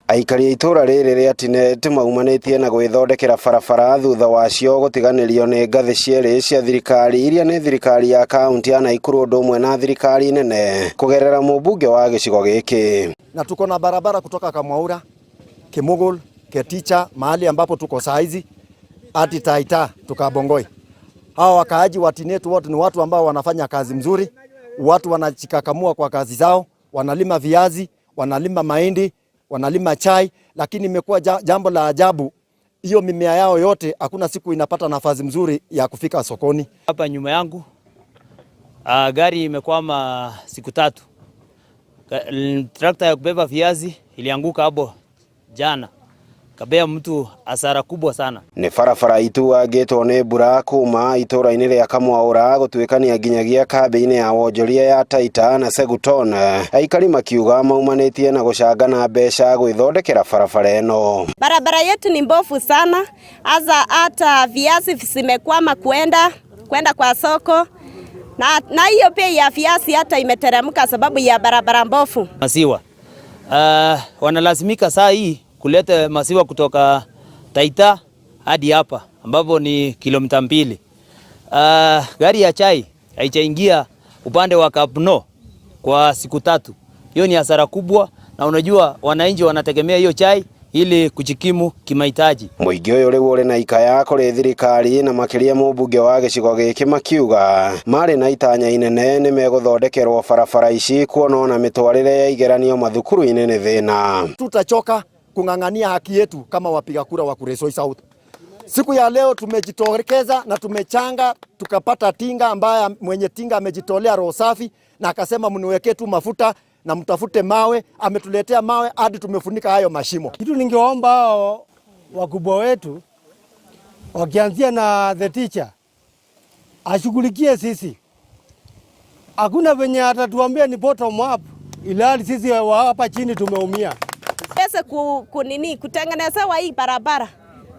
Aikari itura riri ria Tineti maumanetie na gwithondekera barabara thutha wacio gutiganirio ni ngathi cieri cia thirikari iria ni thirikari ya kaunti ya Nakuru ndomwe na thirikari nene kugerera mubunge wa gicigo giki. Na tuko na barabara kutoka Kamwaura, Kimugul, Gũtetia, mahali ambapo tuko saizi hadi Taita tukabongoi. Hawa wakaaji wa Tineti wote ni watu ambao wanafanya kazi mzuri, watu wanajikakamua kwa kazi zao, wanalima viazi, wanalima mahindi, wanalima chai, lakini imekuwa jambo la ajabu, hiyo mimea yao yote hakuna siku inapata nafasi mzuri ya kufika sokoni. Hapa nyuma yangu gari imekwama siku 3. Trakta ya kubeba viazi ilianguka hapo jana, kabea mtu hasara kubwa sana. Ni barabara ituagitwo ni mbura kuma itura-ini ria Kamwaura gutuikania nginyagia kambi-ini ya wonjoria ya Taita na Seguton. Aikari makiuga maumanetie na gucangana mbeca gwithondekera barabara eno. Barabara yetu ni mbovu sana, hata viazi vimekwama kwenda kwa soko, na hiyo pia ya viazi hata imeteremka sababu ya barabara mbovu. Masiwa wanalazimika saa hii kuleta masiwa kutoka Taita hadi hapa ambapo ni kilomita 2. Gari ya chai haichaingia upande wa Kapno kwa siku 3. Hiyo ni hasara kubwa, na unajua wananchi wanategemea hiyo chai ili kujikimu kimahitaji. Muingi uyu riu uri na ikaya kuri thirikari na makiria mubunge wa gicigo giki makiuga mari na itanya inene ni meguthondekerwo barabara ici kuona mitwarire ya igeranio mathukuru-ini ni thina. Tutachoka kung'ang'ania haki yetu kama wapiga kura wa Kuresoi South. Siku ya leo tumejitokeza na tumechanga, tukapata tinga ambaye mwenye tinga amejitolea roho safi na akasema mniwekee tu mafuta na mtafute mawe. Ametuletea mawe hadi tumefunika hayo mashimo. Kitu ningeomba wakubwa wetu wakianzia na the teacher ashughulikie sisi. Hakuna venye atatuambia ni bottom up, ilhali sisi hapa chini tumeumia. Pesa kutengenezewa hii barabara.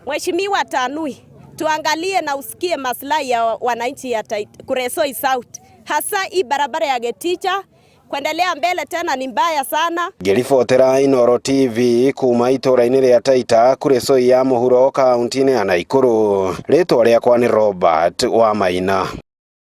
Mheshimiwa Tanui, tuangalie na usikie maslahi ya wananchi ya Kuresoi South. Hasa hii barabara ya Gũtetia kuendelea mbele tena ni mbaya sana. Ngiribotera Inooro TV kuma itura-ini ria Taita Kuresoi ya muhuro kaunti-ini ya Nakuru. Ritwa riakwa ni Robert wa Maina.